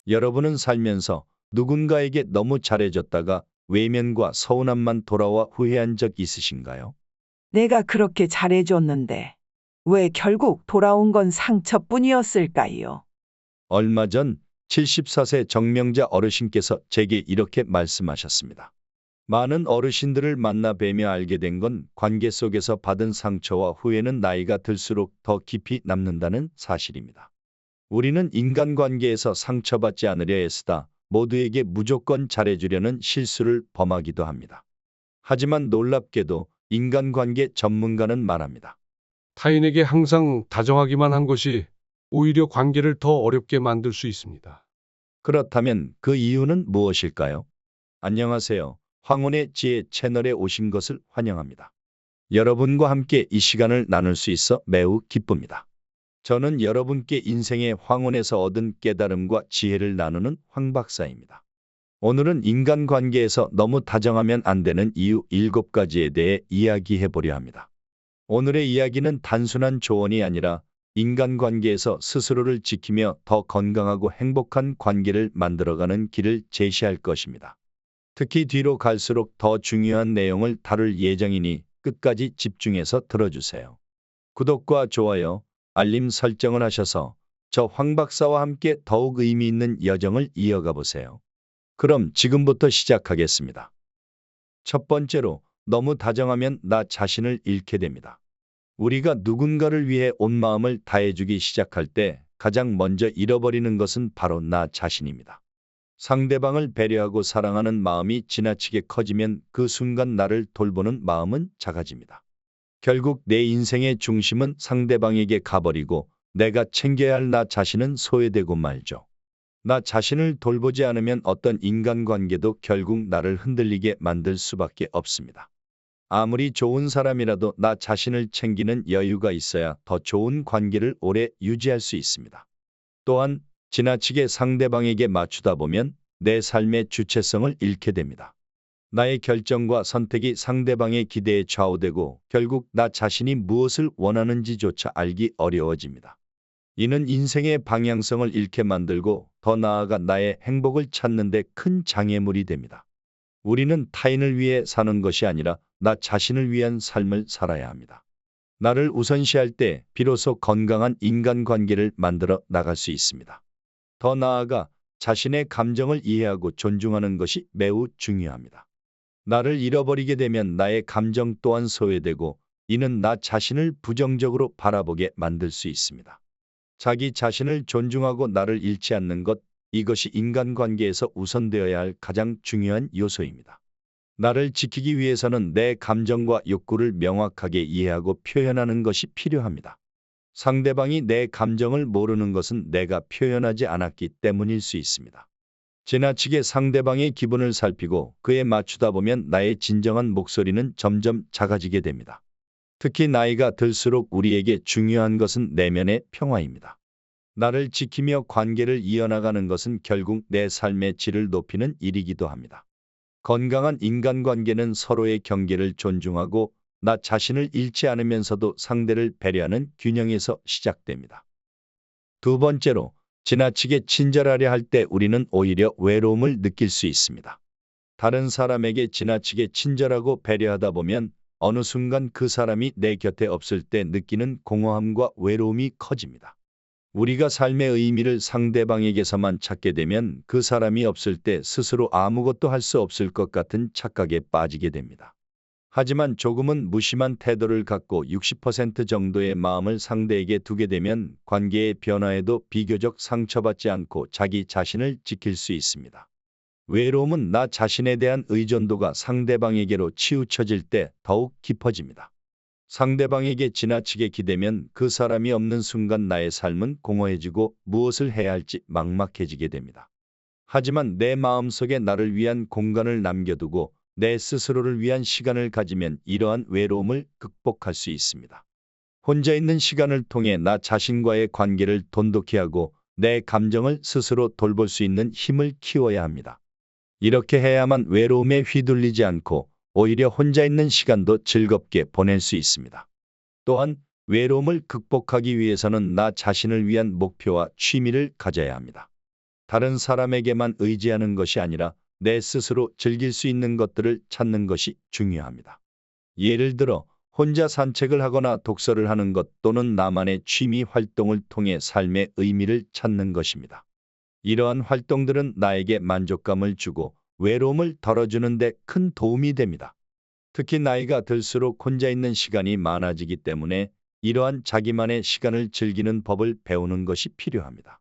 여러분은 살면서 누군가에게 너무 잘해줬다가 외면과 서운함만 돌아와 후회한 적 있으신가요? 내가 그렇게 잘해줬는데 왜 결국 돌아온 건 상처뿐이었을까요? 얼마 전 74세 정명자 어르신께서 제게 이렇게 말씀하셨습니다. 많은 어르신들을 만나 뵈며 알게 된 건 관계 속에서 받은 상처와 후회는 나이가 들수록 더 깊이 남는다는 사실입니다. 우리는 인간관계에서 상처받지 않으려 애쓰다 모두에게 무조건 잘해주려는 실수를 범하기도 합니다. 하지만 놀랍게도 인간관계 전문가는 말합니다. 타인에게 항상 다정하기만 한 것이 오히려 관계를 더 어렵게 만들 수 있습니다. 그렇다면 그 이유는 무엇일까요? 안녕하세요. 황혼의 지혜 채널에 오신 것을 환영합니다. 여러분과 함께 이 시간을 나눌 수 있어 매우 기쁩니다. 저는 여러분께 인생의 황혼에서 얻은 깨달음과 지혜를 나누는 황 박사입니다. 오늘은 인간관계에서 너무 다정하면 안 되는 이유 7가지에 대해 이야기해 보려 합니다. 오늘의 이야기는 단순한 조언이 아니라 인간관계에서 스스로를 지키며 더 건강하고 행복한 관계를 만들어가는 길을 제시할 것입니다. 특히 뒤로 갈수록 더 중요한 내용을 다룰 예정이니 끝까지 집중해서 들어주세요. 구독과 좋아요, 알림 설정을 하셔서 저 황 박사와 함께 더욱 의미 있는 여정을 이어가 보세요. 그럼 지금부터 시작하겠습니다. 첫 번째로, 너무 다정하면 나 자신을 잃게 됩니다. 우리가 누군가를 위해 온 마음을 다해주기 시작할 때 가장 먼저 잃어버리는 것은 바로 나 자신입니다. 상대방을 배려하고 사랑하는 마음이 지나치게 커지면 그 순간 나를 돌보는 마음은 작아집니다. 결국 내 인생의 중심은 상대방에게 가버리고 내가 챙겨야 할 나 자신은 소외되고 말죠. 나 자신을 돌보지 않으면 어떤 인간관계도 결국 나를 흔들리게 만들 수밖에 없습니다. 아무리 좋은 사람이라도 나 자신을 챙기는 여유가 있어야 더 좋은 관계를 오래 유지할 수 있습니다. 또한 지나치게 상대방에게 맞추다 보면 내 삶의 주체성을 잃게 됩니다. 나의 결정과 선택이 상대방의 기대에 좌우되고 결국 나 자신이 무엇을 원하는지조차 알기 어려워집니다. 이는 인생의 방향성을 잃게 만들고 더 나아가 나의 행복을 찾는 데 큰 장애물이 됩니다. 우리는 타인을 위해 사는 것이 아니라 나 자신을 위한 삶을 살아야 합니다. 나를 우선시할 때 비로소 건강한 인간관계를 만들어 나갈 수 있습니다. 더 나아가 자신의 감정을 이해하고 존중하는 것이 매우 중요합니다. 나를 잃어버리게 되면 나의 감정 또한 소외되고 이는 나 자신을 부정적으로 바라보게 만들 수 있습니다. 자기 자신을 존중하고 나를 잃지 않는 것, 이것이 인간관계에서 우선되어야 할 가장 중요한 요소입니다. 나를 지키기 위해서는 내 감정과 욕구를 명확하게 이해하고 표현하는 것이 필요합니다. 상대방이 내 감정을 모르는 것은 내가 표현하지 않았기 때문일 수 있습니다. 지나치게 상대방의 기분을 살피고 그에 맞추다 보면 나의 진정한 목소리는 점점 작아지게 됩니다. 특히 나이가 들수록 우리에게 중요한 것은 내면의 평화입니다. 나를 지키며 관계를 이어나가는 것은 결국 내 삶의 질을 높이는 일이기도 합니다. 건강한 인간관계는 서로의 경계를 존중하고 나 자신을 잃지 않으면서도 상대를 배려하는 균형에서 시작됩니다. 두 번째로, 지나치게 친절하려 할 때 우리는 오히려 외로움을 느낄 수 있습니다. 다른 사람에게 지나치게 친절하고 배려하다 보면 어느 순간 그 사람이 내 곁에 없을 때 느끼는 공허함과 외로움이 커집니다. 우리가 삶의 의미를 상대방에게서만 찾게 되면 그 사람이 없을 때 스스로 아무것도 할 수 없을 것 같은 착각에 빠지게 됩니다. 하지만 조금은 무심한 태도를 갖고 60% 정도의 마음을 상대에게 두게 되면 관계의 변화에도 비교적 상처받지 않고 자기 자신을 지킬 수 있습니다. 외로움은 나 자신에 대한 의존도가 상대방에게로 치우쳐질 때 더욱 깊어집니다. 상대방에게 지나치게 기대면 그 사람이 없는 순간 나의 삶은 공허해지고 무엇을 해야 할지 막막해지게 됩니다. 하지만 내 마음속에 나를 위한 공간을 남겨두고 내 스스로를 위한 시간을 가지면 이러한 외로움을 극복할 수 있습니다. 혼자 있는 시간을 통해 나 자신과의 관계를 돈독히 하고 내 감정을 스스로 돌볼 수 있는 힘을 키워야 합니다. 이렇게 해야만 외로움에 휘둘리지 않고 오히려 혼자 있는 시간도 즐겁게 보낼 수 있습니다. 또한 외로움을 극복하기 위해서는 나 자신을 위한 목표와 취미를 가져야 합니다. 다른 사람에게만 의지하는 것이 아니라 내 스스로 즐길 수 있는 것들을 찾는 것이 중요합니다. 예를 들어 혼자 산책을 하거나 독서를 하는 것 또는 나만의 취미 활동을 통해 삶의 의미를 찾는 것입니다. 이러한 활동들은 나에게 만족감을 주고 외로움을 덜어주는 데 큰 도움이 됩니다. 특히 나이가 들수록 혼자 있는 시간이 많아지기 때문에 이러한 자기만의 시간을 즐기는 법을 배우는 것이 필요합니다.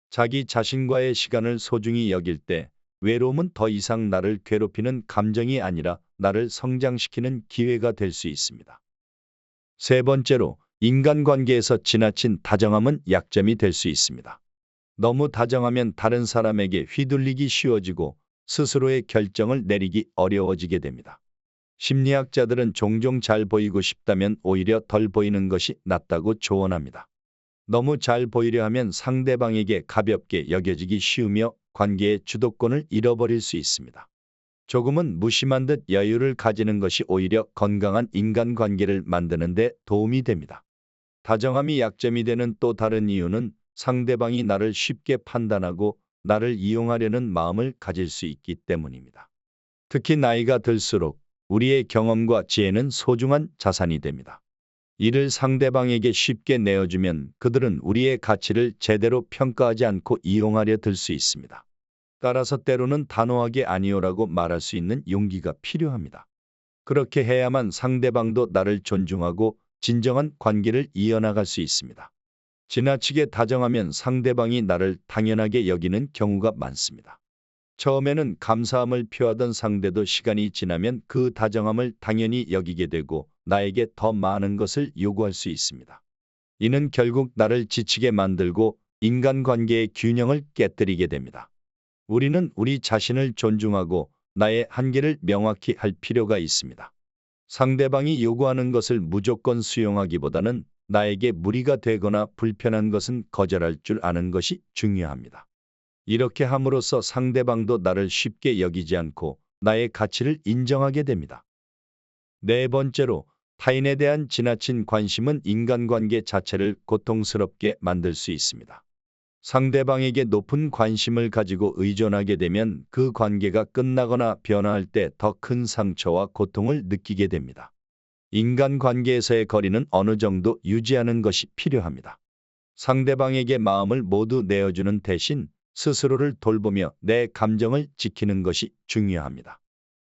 자기 자신과의 시간을 소중히 여길 때 외로움은 더 이상 나를 괴롭히는 감정이 아니라 나를 성장시키는 기회가 될 수 있습니다. 세 번째로, 인간관계에서 지나친 다정함은 약점이 될 수 있습니다. 너무 다정하면 다른 사람에게 휘둘리기 쉬워지고 스스로의 결정을 내리기 어려워지게 됩니다. 심리학자들은 종종 잘 보이고 싶다면 오히려 덜 보이는 것이 낫다고 조언합니다. 너무 잘 보이려 하면 상대방에게 가볍게 여겨지기 쉬우며 관계의 주도권을 잃어버릴 수 있습니다. 조금은 무심한 듯 여유를 가지는 것이 오히려 건강한 인간관계를 만드는 데 도움이 됩니다. 다정함이 약점이 되는 또 다른 이유는 상대방이 나를 쉽게 판단하고 나를 이용하려는 마음을 가질 수 있기 때문입니다. 특히 나이가 들수록 우리의 경험과 지혜는 소중한 자산이 됩니다. 이를 상대방에게 쉽게 내어주면 그들은 우리의 가치를 제대로 평가하지 않고 이용하려 들 수 있습니다. 따라서 때로는 단호하게 아니오라고 말할 수 있는 용기가 필요합니다. 그렇게 해야만 상대방도 나를 존중하고 진정한 관계를 이어나갈 수 있습니다. 지나치게 다정하면 상대방이 나를 당연하게 여기는 경우가 많습니다. 처음에는 감사함을 표하던 상대도 시간이 지나면 그 다정함을 당연히 여기게 되고 나에게 더 많은 것을 요구할 수 있습니다. 이는 결국 나를 지치게 만들고 인간관계의 균형을 깨뜨리게 됩니다. 우리는 우리 자신을 존중하고 나의 한계를 명확히 할 필요가 있습니다. 상대방이 요구하는 것을 무조건 수용하기보다는 나에게 무리가 되거나 불편한 것은 거절할 줄 아는 것이 중요합니다. 이렇게 함으로써 상대방도 나를 쉽게 여기지 않고 나의 가치를 인정하게 됩니다. 네 번째로, 타인에 대한 지나친 관심은 인간관계 자체를 고통스럽게 만들 수 있습니다. 상대방에게 높은 관심을 가지고 의존하게 되면 그 관계가 끝나거나 변화할 때 더 큰 상처와 고통을 느끼게 됩니다. 인간관계에서의 거리는 어느 정도 유지하는 것이 필요합니다. 상대방에게 마음을 모두 내어주는 대신 스스로를 돌보며 내 감정을 지키는 것이 중요합니다.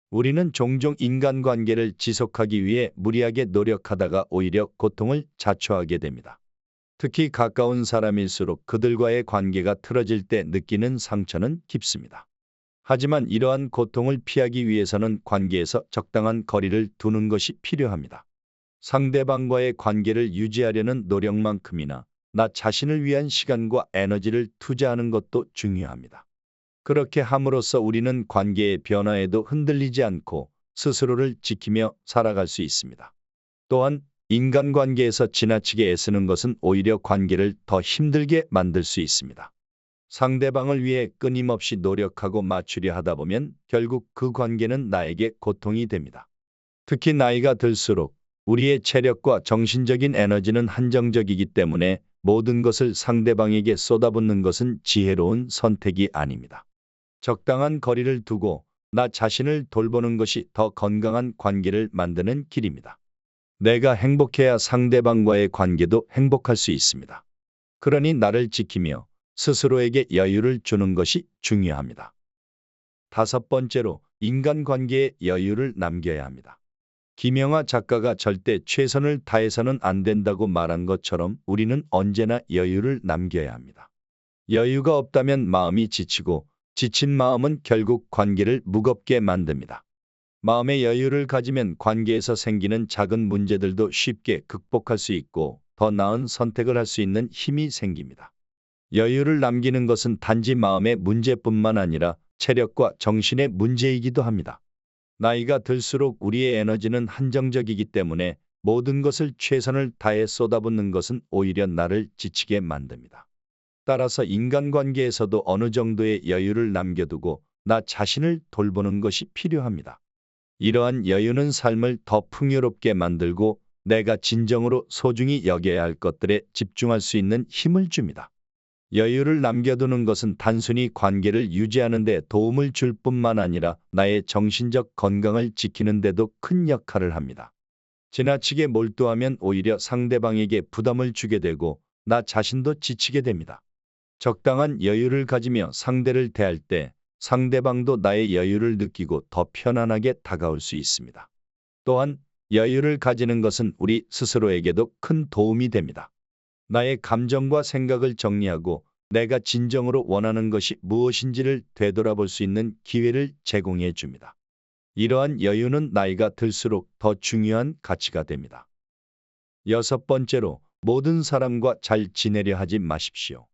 우리는 종종 인간관계를 지속하기 위해 무리하게 노력하다가 오히려 고통을 자초하게 됩니다. 특히 가까운 사람일수록 그들과의 관계가 틀어질 때 느끼는 상처는 깊습니다. 하지만 이러한 고통을 피하기 위해서는 관계에서 적당한 거리를 두는 것이 필요합니다. 상대방과의 관계를 유지하려는 노력만큼이나 나 자신을 위한 시간과 에너지를 투자하는 것도 중요합니다. 그렇게 함으로써 우리는 관계의 변화에도 흔들리지 않고 스스로를 지키며 살아갈 수 있습니다. 또한 인간관계에서 지나치게 애쓰는 것은 오히려 관계를 더 힘들게 만들 수 있습니다. 상대방을 위해 끊임없이 노력하고 맞추려 하다 보면 결국 그 관계는 나에게 고통이 됩니다. 특히 나이가 들수록 우리의 체력과 정신적인 에너지는 한정적이기 때문에 모든 것을 상대방에게 쏟아붓는 것은 지혜로운 선택이 아닙니다. 적당한 거리를 두고 나 자신을 돌보는 것이 더 건강한 관계를 만드는 길입니다. 내가 행복해야 상대방과의 관계도 행복할 수 있습니다. 그러니 나를 지키며 스스로에게 여유를 주는 것이 중요합니다. 다섯 번째로, 인간관계에 여유를 남겨야 합니다. 김영하 작가가 절대 최선을 다해서는 안 된다고 말한 것처럼 우리는 언제나 여유를 남겨야 합니다. 여유가 없다면 마음이 지치고 지친 마음은 결국 관계를 무겁게 만듭니다. 마음의 여유를 가지면 관계에서 생기는 작은 문제들도 쉽게 극복할 수 있고 더 나은 선택을 할 수 있는 힘이 생깁니다. 여유를 남기는 것은 단지 마음의 문제뿐만 아니라 체력과 정신의 문제이기도 합니다. 나이가 들수록 우리의 에너지는 한정적이기 때문에 모든 것을 최선을 다해 쏟아붓는 것은 오히려 나를 지치게 만듭니다. 따라서 인간관계에서도 어느 정도의 여유를 남겨두고 나 자신을 돌보는 것이 필요합니다. 이러한 여유는 삶을 더 풍요롭게 만들고 내가 진정으로 소중히 여겨야 할 것들에 집중할 수 있는 힘을 줍니다. 여유를 남겨두는 것은 단순히 관계를 유지하는 데 도움을 줄 뿐만 아니라 나의 정신적 건강을 지키는 데도 큰 역할을 합니다. 지나치게 몰두하면 오히려 상대방에게 부담을 주게 되고 나 자신도 지치게 됩니다. 적당한 여유를 가지며 상대를 대할 때 상대방도 나의 여유를 느끼고 더 편안하게 다가올 수 있습니다. 또한 여유를 가지는 것은 우리 스스로에게도 큰 도움이 됩니다. 나의 감정과 생각을 정리하고 내가 진정으로 원하는 것이 무엇인지를 되돌아볼 수 있는 기회를 제공해 줍니다. 이러한 여유는 나이가 들수록 더 중요한 가치가 됩니다. 여섯 번째로, 모든 사람과 잘 지내려 하지 마십시오.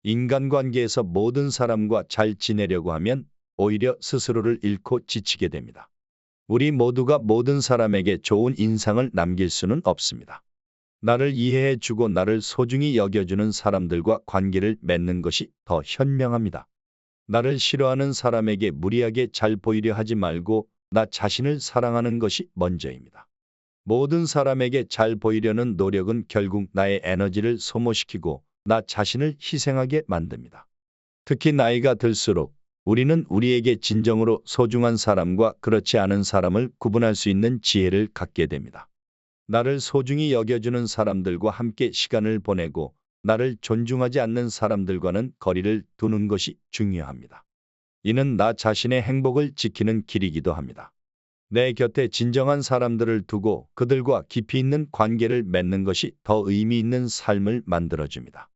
인간관계에서 모든 사람과 잘 지내려고 하면 오히려 스스로를 잃고 지치게 됩니다. 우리 모두가 모든 사람에게 좋은 인상을 남길 수는 없습니다. 나를 이해해 주고 나를 소중히 여겨주는 사람들과 관계를 맺는 것이 더 현명합니다. 나를 싫어하는 사람에게 무리하게 잘 보이려 하지 말고 나 자신을 사랑하는 것이 먼저입니다. 모든 사람에게 잘 보이려는 노력은 결국 나의 에너지를 소모시키고 나 자신을 희생하게 만듭니다. 특히 나이가 들수록 우리는 우리에게 진정으로 소중한 사람과 그렇지 않은 사람을 구분할 수 있는 지혜를 갖게 됩니다. 나를 소중히 여겨주는 사람들과 함께 시간을 보내고 나를 존중하지 않는 사람들과는 거리를 두는 것이 중요합니다. 이는 나 자신의 행복을 지키는 길이기도 합니다. 내 곁에 진정한 사람들을 두고 그들과 깊이 있는 관계를 맺는 것이 더 의미 있는 삶을 만들어줍니다.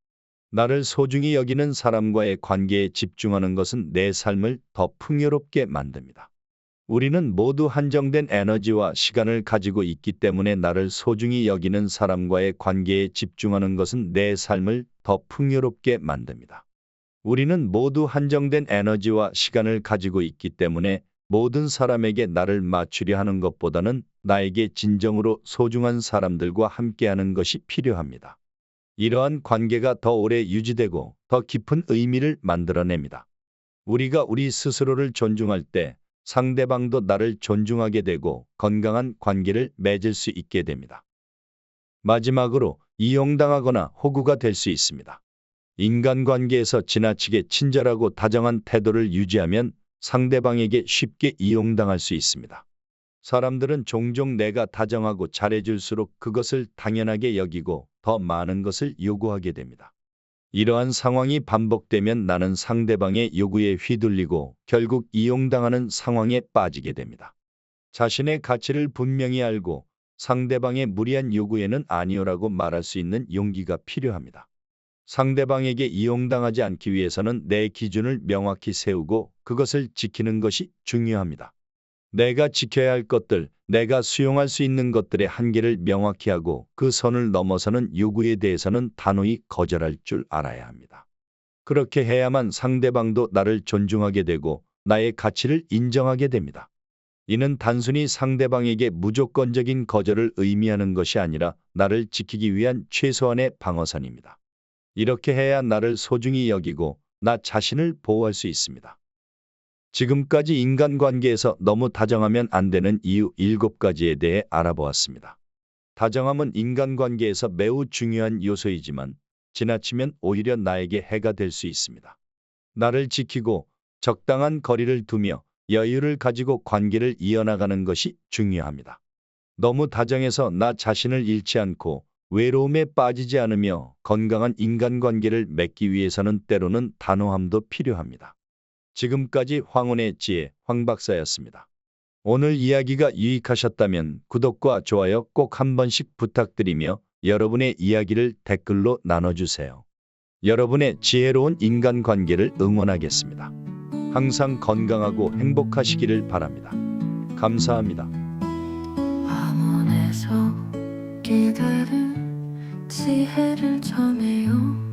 나를 소중히 여기는 사람과의 관계에 집중하는 것은 내 삶을 더 풍요롭게 만듭니다. 우리는 모두 한정된 에너지와 시간을 가지고 있기 때문에 나를 소중히 여기는 사람과의 관계에 집중하는 것은 내 삶을 더 풍요롭게 만듭니다. 우리는 모두 한정된 에너지와 시간을 가지고 있기 때문에 모든 사람에게 나를 맞추려 하는 것보다는 나에게 진정으로 소중한 사람들과 함께하는 것이 필요합니다. 이러한 관계가 더 오래 유지되고 더 깊은 의미를 만들어냅니다. 우리가 우리 스스로를 존중할 때 상대방도 나를 존중하게 되고 건강한 관계를 맺을 수 있게 됩니다. 마지막으로, 이용당하거나 호구가 될 수 있습니다. 인간관계에서 지나치게 친절하고 다정한 태도를 유지하면 상대방에게 쉽게 이용당할 수 있습니다. 사람들은 종종 내가 다정하고 잘해줄수록 그것을 당연하게 여기고 더 많은 것을 요구하게 됩니다. 이러한 상황이 반복되면 나는 상대방의 요구에 휘둘리고 결국 이용당하는 상황에 빠지게 됩니다. 자신의 가치를 분명히 알고 상대방의 무리한 요구에는 아니오라고 말할 수 있는 용기가 필요합니다. 상대방에게 이용당하지 않기 위해서는 내 기준을 명확히 세우고 그것을 지키는 것이 중요합니다. 내가 지켜야 할 것들, 내가 수용할 수 있는 것들의 한계를 명확히 하고 그 선을 넘어서는 요구에 대해서는 단호히 거절할 줄 알아야 합니다. 그렇게 해야만 상대방도 나를 존중하게 되고 나의 가치를 인정하게 됩니다. 이는 단순히 상대방에게 무조건적인 거절을 의미하는 것이 아니라 나를 지키기 위한 최소한의 방어선입니다. 이렇게 해야 나를 소중히 여기고 나 자신을 보호할 수 있습니다. 지금까지 인간관계에서 너무 다정하면 안 되는 이유 7가지에 대해 알아보았습니다. 다정함은 인간관계에서 매우 중요한 요소이지만 지나치면 오히려 나에게 해가 될 수 있습니다. 나를 지키고 적당한 거리를 두며 여유를 가지고 관계를 이어나가는 것이 중요합니다. 너무 다정해서 나 자신을 잃지 않고 외로움에 빠지지 않으며 건강한 인간관계를 맺기 위해서는 때로는 단호함도 필요합니다. 지금까지 황혼의 지혜 황박사였습니다. 오늘 이야기가 유익하셨다면 구독과 좋아요 꼭 한 번씩 부탁드리며 여러분의 이야기를 댓글로 나눠주세요. 여러분의 지혜로운 인간관계를 응원하겠습니다. 항상 건강하고 행복하시기를 바랍니다. 감사합니다. 밤원에서 기다린 지혜를 전해요.